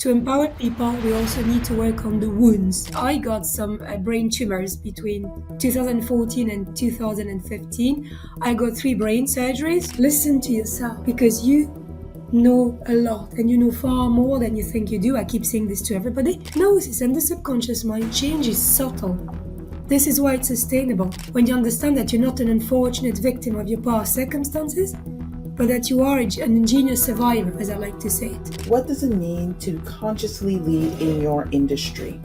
To empower people, we also need to work on the wounds. I got some brain tumors between 2014 and 2015. I got 3 brain surgeries. Listen to yourself because you know a lot and you know far more than you think you do. I keep saying this to everybody. Hypnosis and the subconscious mind change is subtle. This is why it's sustainable. When you understand that you're not an unfortunate victim of your past circumstances, but that you are an ingenious survivor, as I like to say it. What does it mean to consciously lead in your industry?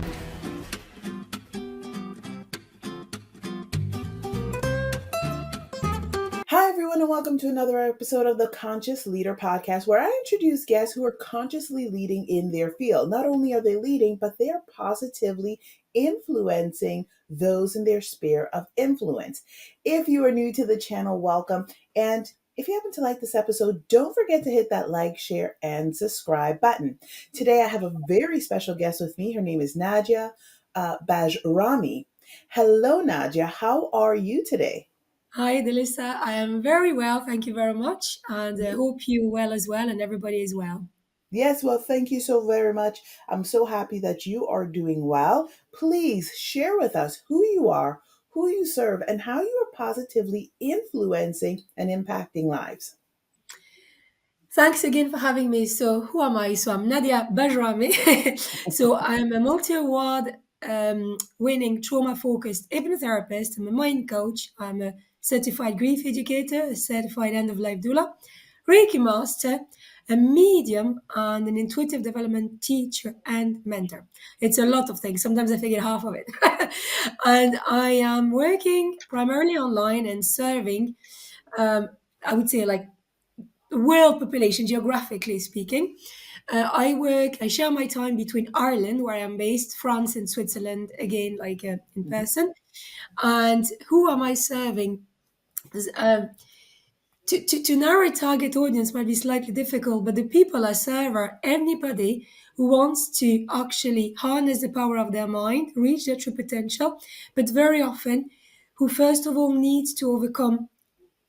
Hi, everyone, and welcome to another episode of the Conscious Leader Podcast, where I introduce guests who are consciously leading in their field. Not only are they leading, but they are positively influencing those in their sphere of influence. If you are new to the channel, welcome. And if you happen to like this episode, don't forget to hit that like, share, and subscribe button. Today, I have a very special guest with me. Her name is Nadija Bajrami. Hello, Nadia. How are you today? Hi, Delisa. I am very well. Thank you very much. And I hope you're well as well and everybody is well. Yes, well, thank you so very much. I'm so happy that you are doing well. Please share with us who you are, who you serve, and how you are positively influencing and impacting lives. Thanks again for having me. So, who am I? So, I'm Nadia Bajrami. So, I'm a multi award winning trauma focused hypnotherapist. I'm a mind coach. I'm a certified grief educator, a certified end of life doula, Reiki master, a medium, and an intuitive development teacher and mentor. It's a lot of things. Sometimes I forget half of it. And I am working primarily online and serving, I would say, like world population, geographically speaking. I share my time between Ireland, where I'm based, France, and Switzerland, again, like in Mhm. person. And who am I serving? Um, to narrow a target audience might be slightly difficult, but the people I serve are anybody who wants to actually harness the power of their mind, reach their true potential, but very often who first of all needs to overcome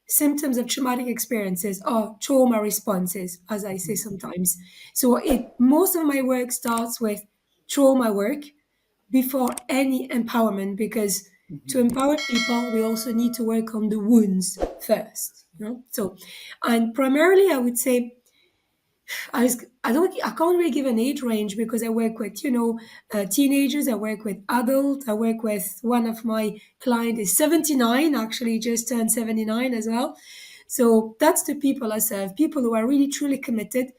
symptoms of traumatic experiences or trauma responses, as I say sometimes. So it most of my work starts with trauma work before any empowerment because to Mhm. empower people, we also need to work on the wounds first. So, and primarily, I would say I can't really give an age range because I work with teenagers. I work with adults. I work with one of my client is 79, actually just turned 79 as well. So that's the people I serve. People who are really truly committed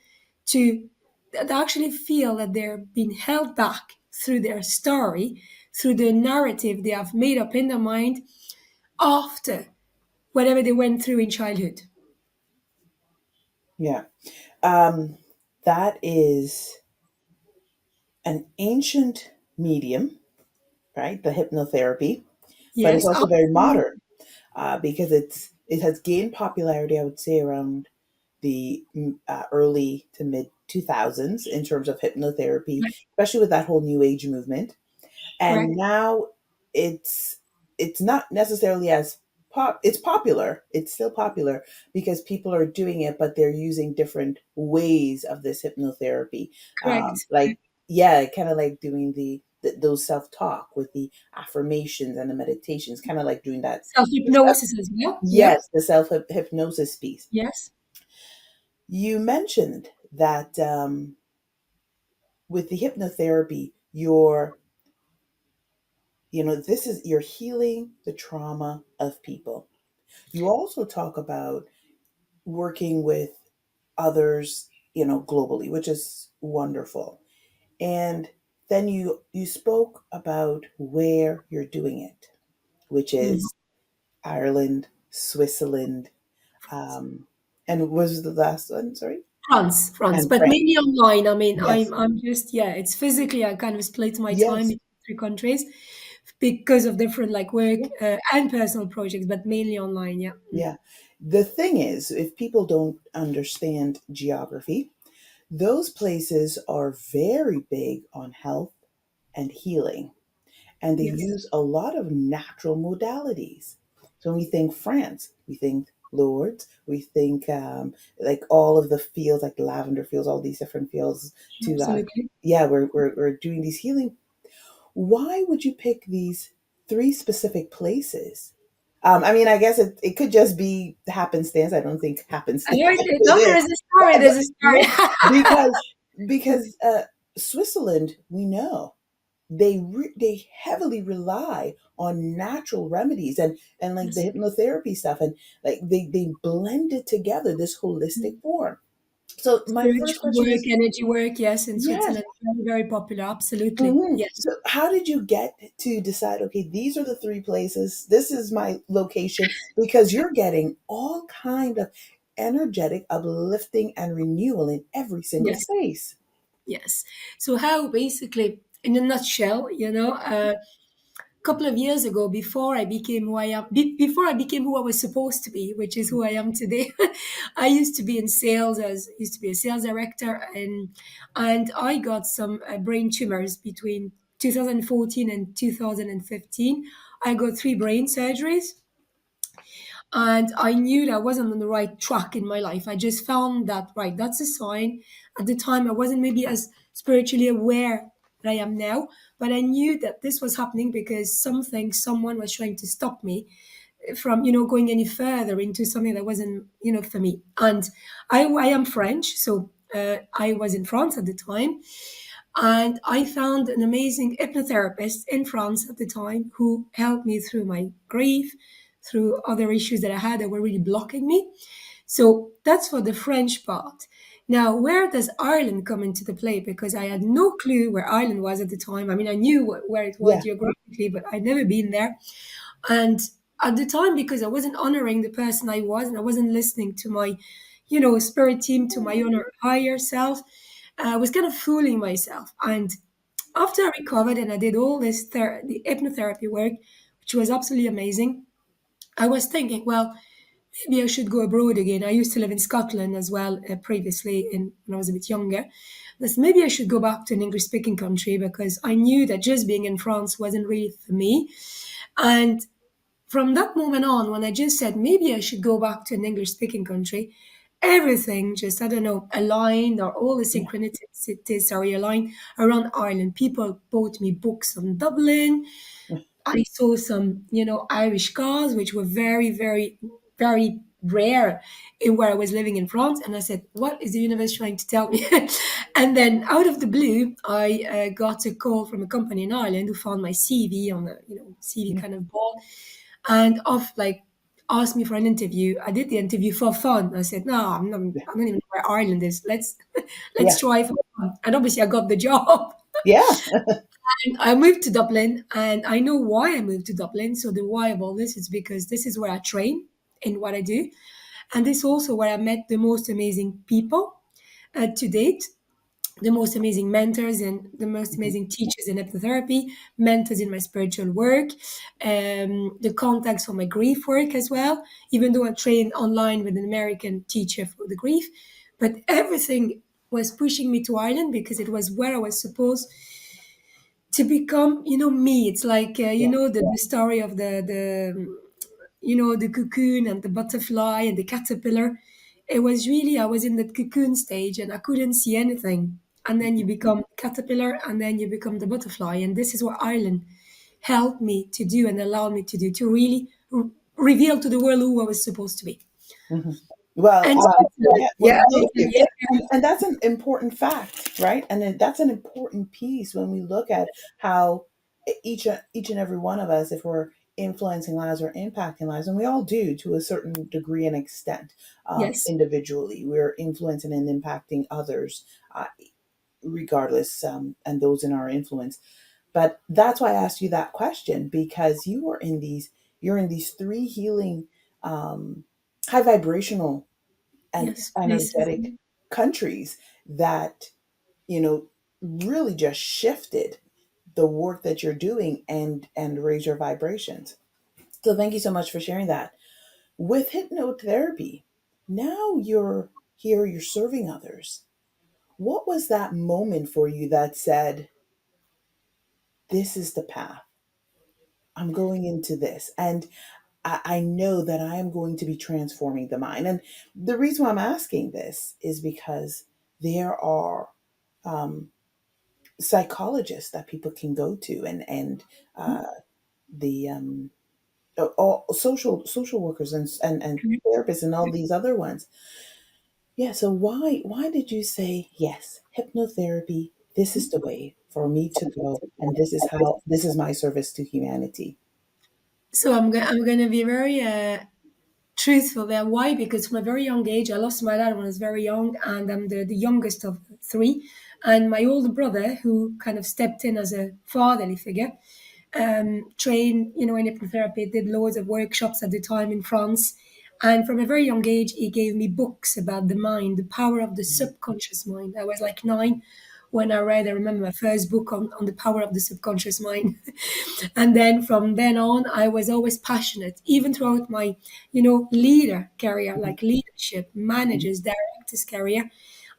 to that actually feel that they're being held back through their story, through the narrative they have made up in their mind after whatever they went through in childhood. Yeah. Um, that is an ancient medium, right? The hypnotherapy, but it's Yes, also very absolutely modern because it has gained popularity, I would say, around the early to mid 2000s in terms of hypnotherapy, especially with that whole new age movement. And correct. now it's it's not necessarily as it's popular. It's still popular because people are doing it, but they're using different ways of this hypnotherapy. Correct. Like, yeah, kind of like doing those self-talk with the affirmations and the meditations, kind of like doing that. Self-hypnosis as well. Yep. Yes, the self hypnosis piece. Yes. You mentioned that with the hypnotherapy, this is you're healing the trauma of people. You also talk about working with others, globally, which is wonderful. And then you spoke about where you're doing it, which Mhm. is Ireland, Switzerland, and what was the last one? Sorry, France, and but France. mainly online. I mean, Yes, I'm just it's physically I kind of split my time yes. between 3 countries because of different like work Yeah. and personal projects, but mainly online. Yeah. Mm. Yeah. The thing is, if people don't understand geography, those places are very big on health and healing, and they Yes. use a lot of natural modalities. So when we think France, we think lords. We think like all of the fields, like lavender fields, all these different fields. To Absolutely. yeah, we're doing these healing. Why would you pick these three specific places? I mean, I guess it could just be happenstance. I don't think I happenstance heard it. it No, there is. is a story. But There's a yeah, story. because because Switzerland, we know they heavily rely on natural remedies and like the Yes. hypnotherapy stuff, and like they blend it together, this holistic form. So my first Spiritual question work, is, energy work, yes, in yes. Switzerland, very, very popular. Absolutely. Mhm. Yes. So how did you get to decide, okay, these are the three places, this is my location, because you're getting all kind of energetic uplifting and renewal in every single Yes. space. Yes. So how basically, in a nutshell, couple of years ago, before I became who I am, before I became who I was supposed to be, which is who I am today, I used to be in sales, as used to be a sales director, and I got some brain tumors between 2014 and 2015. I got three brain surgeries, and I knew that I wasn't on the right track in my life. I just found that, right, that's a sign. At the time, I wasn't maybe as spiritually aware that I am now, but I knew that this was happening because someone was trying to stop me from, going any further into something that wasn't, for me. And I am French, so I was in France at the time, and I found an amazing hypnotherapist in France at the time who helped me through my grief, through other issues that I had that were really blocking me. So that's for the French part. Now, where does Ireland come into the play? Because I had no clue where Ireland was at the time. I mean, I knew where it was Yeah. geographically, but I'd never been there. And at the time, because I wasn't honoring the person I was, and I wasn't listening to my, spirit team, to my own higher self, I was kind of fooling myself. And after I recovered and I did all this the hypnotherapy work, which was absolutely amazing, I was thinking, well, maybe I should go abroad again. I used to live in Scotland as well previously, when I was a bit younger. But maybe I should go back to an English speaking country because I knew that just being in France wasn't really for me. And from that moment on, when I just said maybe I should go back to an English speaking country, everything just, I don't know, aligned, or all the Yeah. synchronicities are aligned around Ireland. People bought me books on Dublin. I saw some, Irish cars, which were very, very, very rare in where I was living in France. And I said, what is the universe trying to tell me? And then out of the blue, I got a call from a company in Ireland who found my CV on a, CV Yeah. kind of board, and off like asked me for an interview. I did the interview for fun. I said, no, Yeah. I don't even know where Ireland is. Let's Yeah. try for fun. And obviously I got the job. Yeah. And I moved to Dublin, and I know why I moved to Dublin. So the why of all this is because this is where I train in what I do. And this is also where I met the most amazing people to date, the most amazing mentors and the most Mhm. amazing teachers in hypnotherapy, mentors in my spiritual work, the contacts for my grief work as well, even though I trained online with an American teacher for the grief. But everything was pushing me to Ireland because it was where I was supposed to become, me. It's like, Yeah. the story of the cocoon and the butterfly and the caterpillar. It was really, I was in that cocoon stage and I couldn't see anything. And then you become caterpillar and then you become the butterfly. And this is what Ireland helped me to do and allowed me to do, to really reveal to the world who I was supposed to be. Mhm. Well, And Switzerland, yeah, well, yeah, thank you. yeah, And that's an important fact, right? And then that's an important piece when we look at how each and every one of us, if we're influencing lives or impacting lives, and we all do to a certain degree and extent, yes, individually, we're influencing and impacting others, regardless, and those in our influence. But that's why I asked you that question, because you're in these three healing, um, high vibrational and yes, places. energetic countries that, you know, really just shifted the work that you're doing and raise your vibrations. So thank you so much for sharing that. With hypnotherapy, now you're here, you're serving others. What was that moment for you that said, this is the path? I'm going into this. And I know that I am going to be transforming the mind. And the reason why I'm asking this is because there are um, psychologists that people can go to, and uh, the all social workers and therapists and all these other ones. Yeah. So why did you say yes? Hypnotherapy. This is the way for me to go, and this is my service to humanity. So I'm going to be very truthful there. Why? Because from a very young age, I lost my dad when I was very young, and I'm the youngest of three. And my older brother, who kind of stepped in as a fatherly figure, trained, in hypnotherapy, did loads of workshops at the time in France. And from a very young age, he gave me books about the mind, the power of the subconscious mind. I was like 9 when I remember my first book on the power of the subconscious mind. And then from then on, I was always passionate, even throughout my, leader career, Mhm, like leadership, mhm, managers, directors career.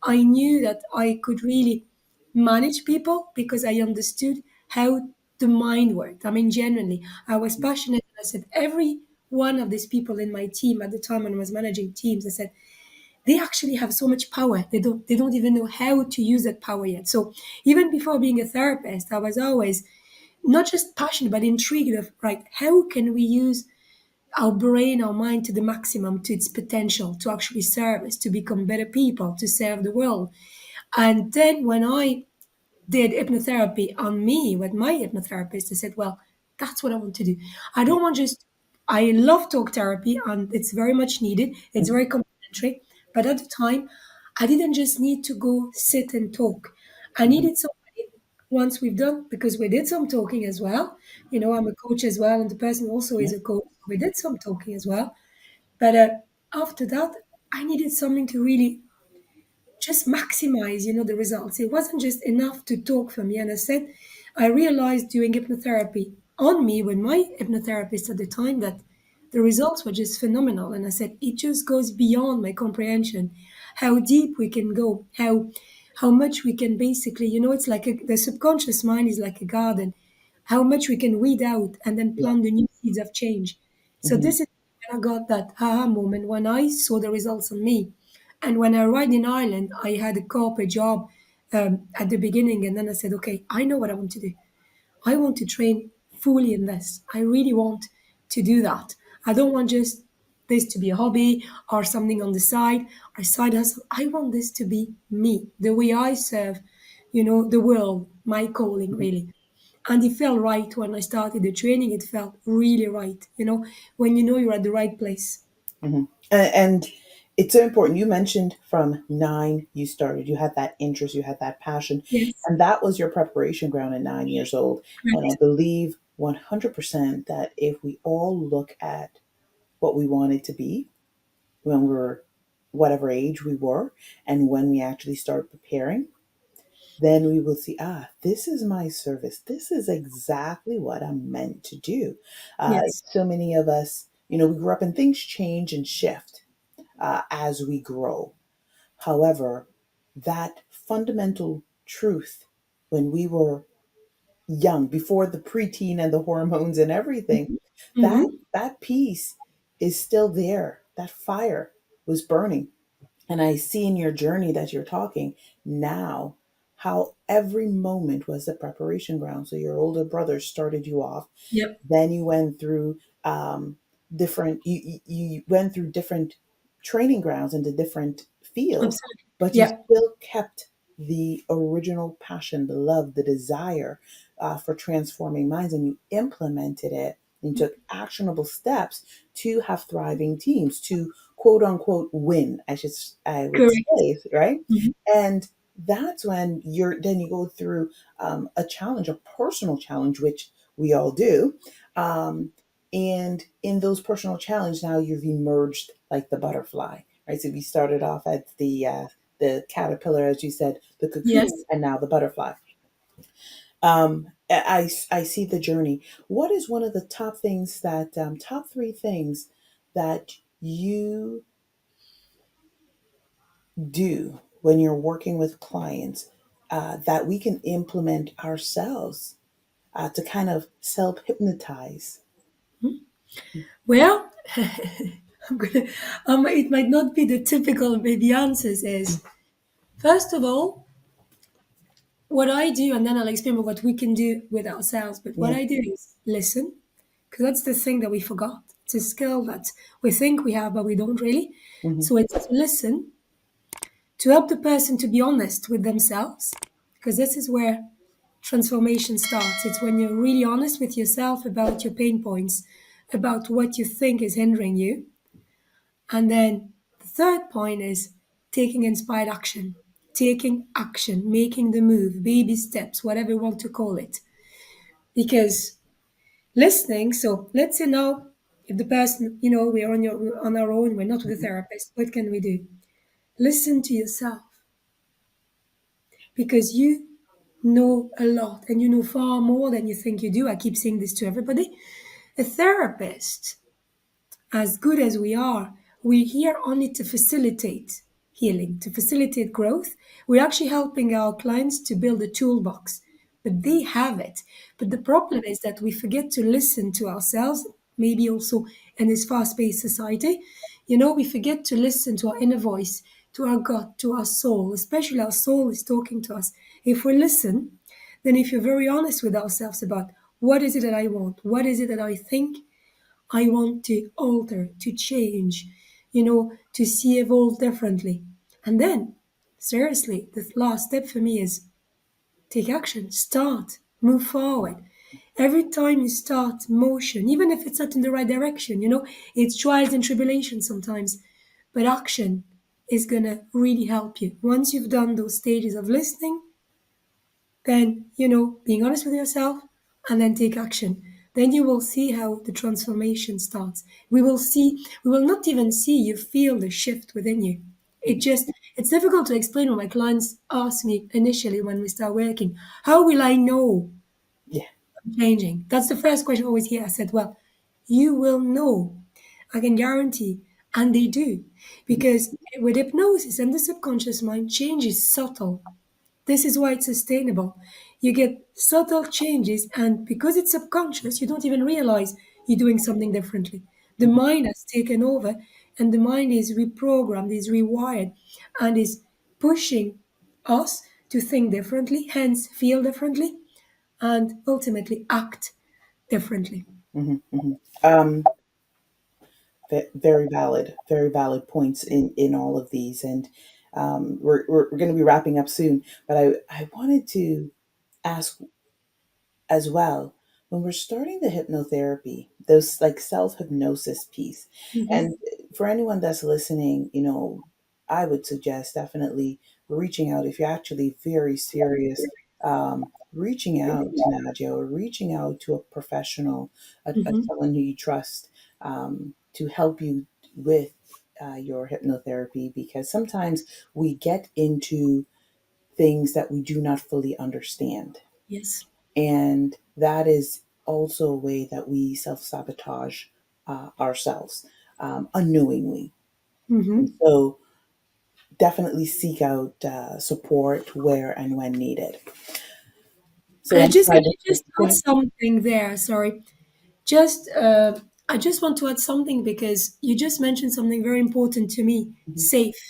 I knew that I could really manage people because I understood how the mind worked. I mean, genuinely, I was passionate. I said, every one of these people in my team at the time when I was managing teams, I said, they actually have so much power. They don't even know how to use that power yet. So even before being a therapist, I was always not just passionate, but intrigued of, right, how can we use our brain, our mind to the maximum, to its potential, to actually serve us, to become better people, to serve the world. And then when I did hypnotherapy on me with my hypnotherapist, I said, well, that's what I want to do. I yeah, don't want just, I love talk therapy and it's very much needed. It's mhm, very complementary. But at the time, I didn't just need to go sit and talk. I mhm, needed somebody once we've done, because we did some talking as well. I'm a coach as well, and the person also yeah, is a coach. We did some talking as well. But after that, I needed something to really just maximize, the results. It wasn't just enough to talk for me. And I said, I realized doing hypnotherapy on me with my hypnotherapist at the time that the results were just phenomenal. And I said, it just goes beyond my comprehension, how deep we can go, how much we can basically, it's like the subconscious mind is like a garden, how much we can weed out and then yeah, plant the new seeds of change. So mhm, this is when I got that aha moment when I saw the results on me. And when I arrived in Ireland, I had a corporate job at the beginning, and then I said, okay, I know what I want to do. I want to train fully in this. I really want to do that. I don't want just this to be a hobby or something on the side or side hustle. I want this to be me, the way I serve, the world, my calling, mhm, really. And it felt right when I started the training. It felt really right, when you know you're at the right place. mhm. And it's so important. You mentioned from 9 you started. You had that interest, you had that passion, Yes, and that was your preparation ground at 9 years old. And I correct. believe 100% that if we all look at what we wanted to be when we were whatever age we were, and when we actually start preparing, then we will see, this is my service. This is exactly what I'm meant to do. Yes. So many of us, we grew up and things change and shift as we grow. However, that fundamental truth when we were young, before the preteen and the hormones and everything, Hmm. that Hmm. that piece is still there. That fire was burning. And I see in your journey that you're talking now how every moment was the preparation ground. So your older brother started you off, Yep. then you went through different you went through different training grounds into different fields, Absolutely. but you Yep. still kept the original passion, the love, the desire for transforming minds, and you implemented it and took actionable steps to have thriving teams, to quote unquote win, I would Correct. say, right? Mhm. And that's when you go through a challenge, a personal challenge, which we all do. Um, and in those personal challenges, now you've emerged like the butterfly, right? So we started off at the caterpillar, as you said, the cocoon, Yes. and now the butterfly. I see the journey. What is one of the top things that top three things that you do when you're working with clients that we can implement ourselves to kind of self hypnotize? Well, I'm gonna, it might not be the typical maybe answers is, first of all, what I do, and then I'll explain what we can do with ourselves, but what Yeah. I do is listen, because that's the thing that we forgot. It's a skill that we think we have, but we don't really. Hmm. So it's to listen, to help the person to be honest with themselves, because this is where transformation starts. It's when you're really honest with yourself about your pain points, about what you think is hindering you. And then the third point is taking inspired action, taking action, making the move, baby steps, whatever you want to call it. Because listening, so let's say now, if the person, we're we're on our own, we're not with a therapist, what can we do? Listen to yourself, because you know a lot and you know far more than you think you do. I keep saying this to everybody. A therapist, as good as we are, we're here only to facilitate healing, to facilitate growth. We're actually helping our clients to build a toolbox, but they have it. But the problem is that we forget to listen to ourselves, maybe also in this fast paced society. We forget to listen to our inner voice, to our gut, to our soul, especially our soul is talking to us. If we listen, then if you're very honest with ourselves about what is it that I want, what is it that I think, I want to alter, to change, to see evolve differently. And then, seriously, the last step for me is take action, start, move forward. Every time you start motion, even if it's not in the right direction, it's trials and tribulations sometimes, but action is going to really help you. Once you've done those stages of listening, then, being honest with yourself and then take action. Then you will see how the transformation starts. We will not even see, you feel the shift within you. It's difficult to explain when my clients ask me initially when we start working, how will I know Yeah. I'm changing? That's the first question I always hear. I said, well, you will know. I can guarantee. And they do. Because with hypnosis and the subconscious mind, change is subtle. This is why it's sustainable. You get subtle changes, and because it's subconscious, you don't even realize you're doing something differently. The Mhm. mind has taken over, and the mind is reprogrammed, is rewired, and is pushing us to think differently, hence feel differently, and ultimately act differently. Hmm. Hmm. Um, very valid points in all of these, and we're going to be wrapping up soon. But I wanted to ask as well, when we're starting the hypnotherapy, those like self hypnosis piece, Mhm. and for anyone that's listening, I would suggest definitely reaching out if you're actually very serious. Reaching out to Nadia or reaching out to a professional, Mhm. someone who you trust, to help you with your hypnotherapy, because sometimes we get into things that we do not fully understand, Yes. and that is also a way that we self sabotage ourselves unknowingly. And Mhm. so definitely seek out support where and when needed. So I I'm just can glad I that just go add ahead. something there. Sorry. Just, I just want to add something because you just mentioned something very important to me, Mhm. safe.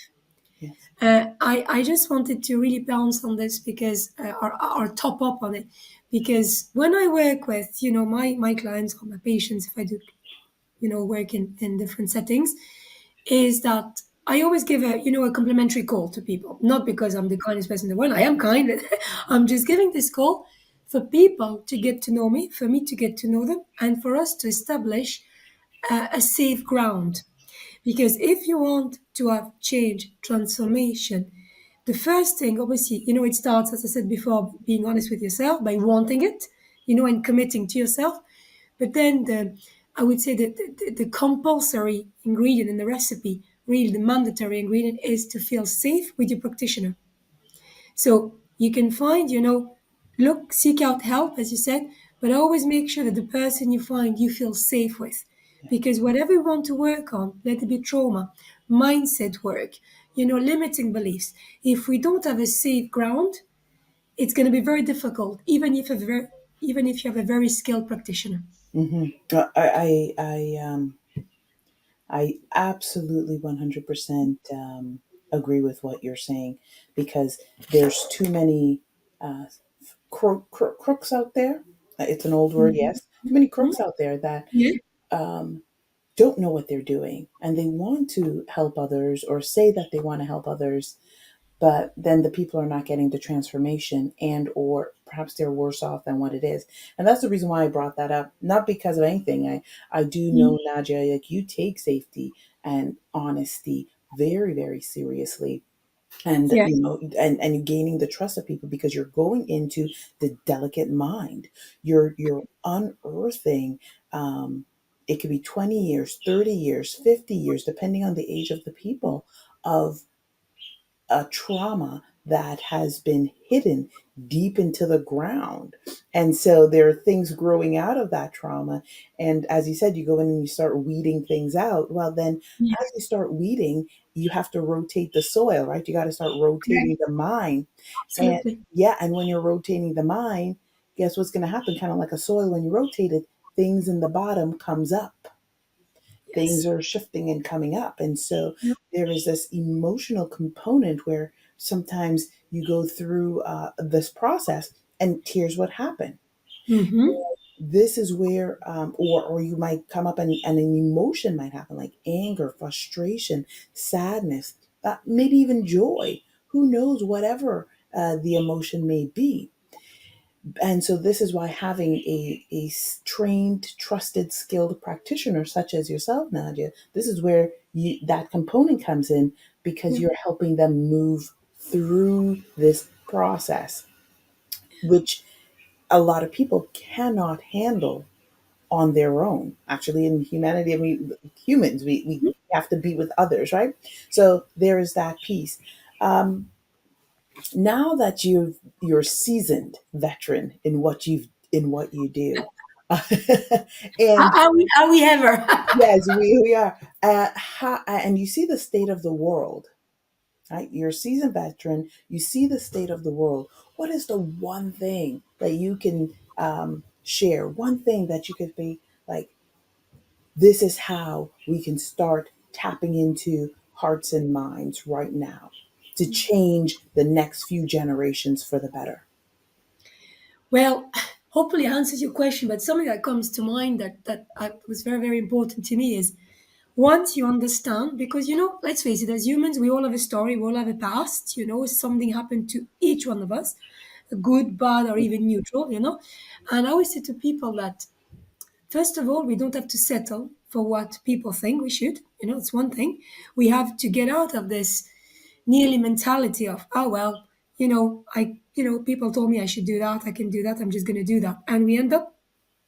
Yes. I just wanted to really bounce on this because, or top up on it, because when I work with, my clients or my patients, if I do, work in different settings, is that I always give a complimentary call to people, not because I'm the kindest person in the world. I am kind. I'm just giving this call for people to get to know me, for me to get to know them, and for us to establish a safe ground. Because if you want to have change, transformation, the first thing, obviously, it starts, as I said before, being honest with yourself by wanting it, and committing to yourself. But then I would say that the compulsory ingredient in the recipe, really the mandatory ingredient, is to feel safe with your practitioner. So you can find, look, seek out help, as you said, but always make sure that the person you find you feel safe with. Yeah. Because whatever you want to work on, let it be trauma, mindset work, limiting beliefs. If we don't have a safe ground, it's going to be very difficult, even if a very even if you have a very skilled practitioner. Hmm. I absolutely 100% agree with what you're saying, because there's too many uh, crooks out there. It's an old word, Mhm. yes. Too many Mhm. crooks out there that Yeah. um, don't know what they're doing, and they want to help others or say that they want to help others, but then the people are not getting the transformation, and or perhaps they're worse off than what it is. And that's the reason why I brought that up, not because of anything. I do Mhm. know, Nadia, like, you take safety and honesty very, very seriously, and Yeah. and gaining the trust of people, because you're going into the delicate mind. You're unearthing, it could be 20 years, 30 years, 50 years, depending on the age of the people, of a trauma that has been hidden deep into the ground. And so there are things growing out of that trauma. And as you said, you go in and you start weeding things out. Well, then Yeah. as you start weeding, you have to rotate the soil, right? You got to start Yeah. rotating the mind. And Absolutely. yeah, and when you're rotating the mind, guess what's going to happen? Kind of like a soil, when you rotate it, things in the bottom comes up, things Yes. are shifting and coming up. And so Yeah. there is this emotional component where sometimes you go through this process, and here's what happened. Mm-hmm. This is where, or you might come up, and an emotion might happen, like anger, frustration, sadness, maybe even joy. Who knows, whatever the emotion may be. And so this is why having a trained, trusted, skilled practitioner such as yourself, Nadia, this is where that component comes in, because Yeah. you're helping them move through this process, which a lot of people cannot handle on their own. Actually, in humanity, I mean, humans, we have to be with others, right? So there is that piece. Um, Now that you're seasoned veteran in what you do, and Are we ever? yes, we are, and you see the state of the world, right? You're a seasoned veteran, you see the state of the world. What is the one thing that you can share, one thing that you could be like, this is how we can start tapping into hearts and minds right now to change the next few generations for the better? Well, hopefully answers your question, but something that comes to mind that was very, very important to me is once you understand, because let's face it, as humans, we all have a story, we all have a past, something happened to each one of us, good, bad, or even neutral. And I always say to people that, first of all, we don't have to settle for what people think we should. It's one thing. We have to get out of this nearly mentality of, oh, well, people told me I should do that, I can do that, I'm just going to do that. And we end up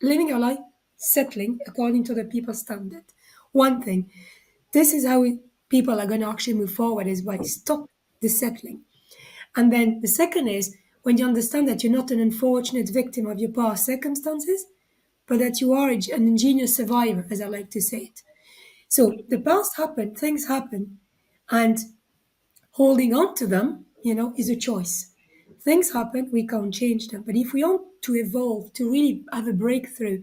living our life settling according to the people's standard. One thing. This is how people are going to actually move forward, is by stop the settling. And then the second is when you understand that you're not an unfortunate victim of your past circumstances, but that you are an ingenious survivor, as I like to say it. So the past happened, things happen, and holding on to them, is a choice. Things happen, we can't change them. But if we want to evolve, to really have a breakthrough,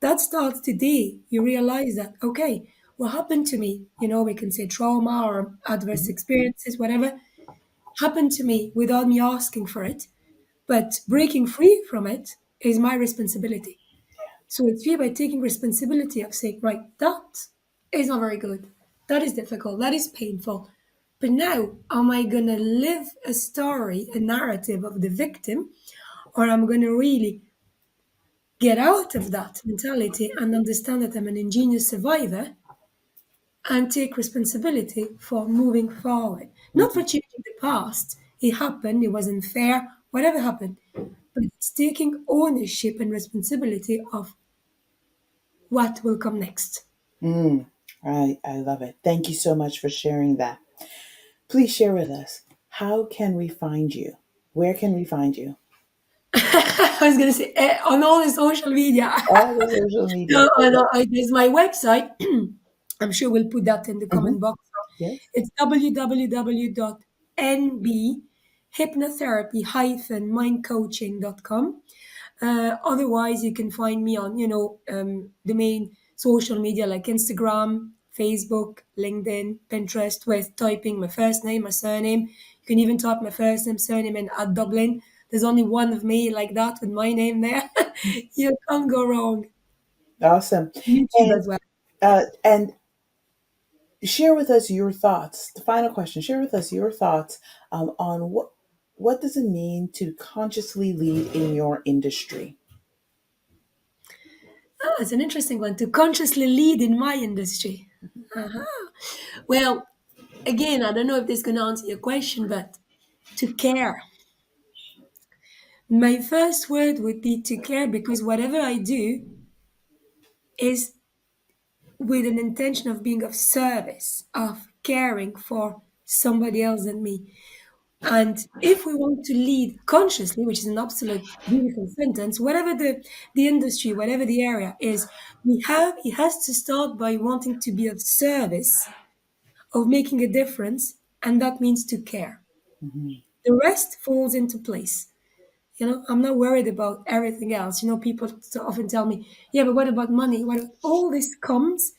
that starts today. You realize that, okay, what happened to me, we can say trauma or adverse Mhm. experiences, whatever, happened to me without me asking for it. But breaking free from it is my responsibility. So it's really by taking responsibility of saying, right, that is not very good. That is difficult. That is painful. But now, am I going to live a story, a narrative of the victim, or am I going to really get out of that mentality and understand that I'm an ingenious survivor and take responsibility for moving forward? Not for Mhm. changing the past. It happened, it wasn't fair, whatever happened. But it's taking ownership and responsibility of what will come next. Mm, I love it. Thank you so much for sharing that. Please share with us, how can we find you? Where can we find you? I was going to say on all the social media. All the social media. No, Okay. there's my website. I'm sure we'll put that in the Hmm. comment box. Yes. It's www.nbhypnotherapy-mindcoaching.com. Otherwise, you can find me on, the main social media like Instagram, Facebook, LinkedIn, Pinterest with typing my first name, my surname. You can even type my first name, surname in at Dublin. There's only one of me like that with my name there. You can't go wrong. Awesome. YouTube And as well. share with us your thoughts. The final question: share with us your thoughts on what does it mean to consciously lead in your industry. Ah, it's an interesting one to consciously lead in my industry. Uh-huh. Well, again, I don't know if this is going to answer your question, but to care. My first word would be to care because whatever I do is with an intention of being of service, of caring for somebody else than me. And if we want to lead consciously, which is an absolute beautiful sentence, whatever the industry, whatever the area is, it has to start by wanting to be of service, of making a difference, and that means to care. Mhm. The rest falls into place. I'm not worried about everything else. People so often tell me, yeah, but what about money? What all this comes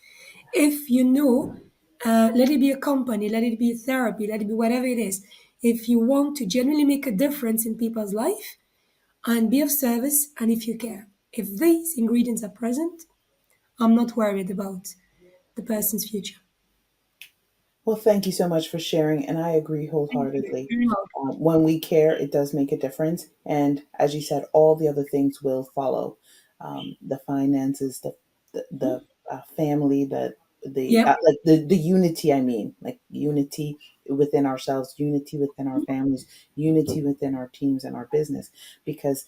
if let it be a company, let it be therapy, let it be whatever it is. If you want to genuinely make a difference in people's life and be of service, and if you care, if these ingredients are present, I'm not worried about the person's future. Well, thank you so much for sharing, and I agree Thank you wholeheartedly. very much. When we care, it does make a difference, and as you said, all the other things will follow. The finances, the family, the Yep. like the unity. I mean, like unity within ourselves, unity within our families, unity within our teams and our business, because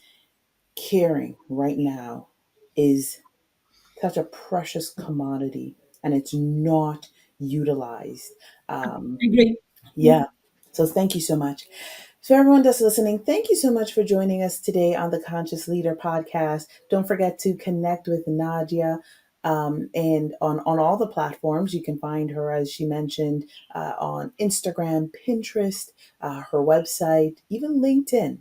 caring right now is such a precious commodity and it's not utilized. Um, I agree. yeah. So thank you so much. So, everyone that's listening, thank you so much for joining us today on the Conscious Leader podcast. Don't forget to connect with Nadia. And on all the platforms, you can find her, as she mentioned, on Instagram, Pinterest, her website, even LinkedIn.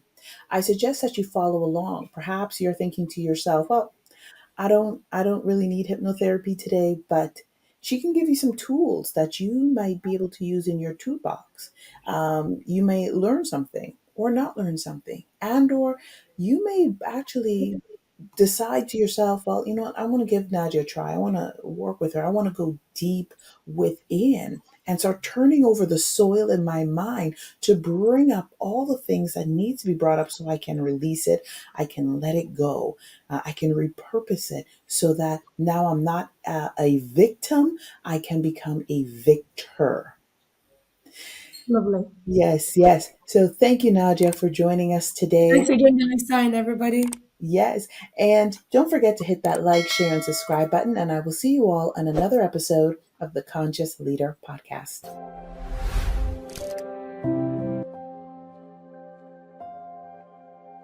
I suggest that you follow along. Perhaps you're thinking to yourself, well, I don't really need hypnotherapy today, but she can give you some tools that you might be able to use in your toolbox. You may learn something or not learn something, and or you may actually decide to yourself, well, you know what, I want to give Nadia a try. I want to work with her. I want to go deep within and start turning over the soil in my mind to bring up all the things that need to be brought up so I can release it. I can let it go. I can repurpose it so that now I'm not a victim. I can become a victor. Lovely. Yes, yes. So thank you, Nadia, for joining us Thanks today. again, Einstein, everybody. Yes. And don't forget to hit that like, share, and subscribe button. And I will see you all on another episode of the Conscious Leader Podcast.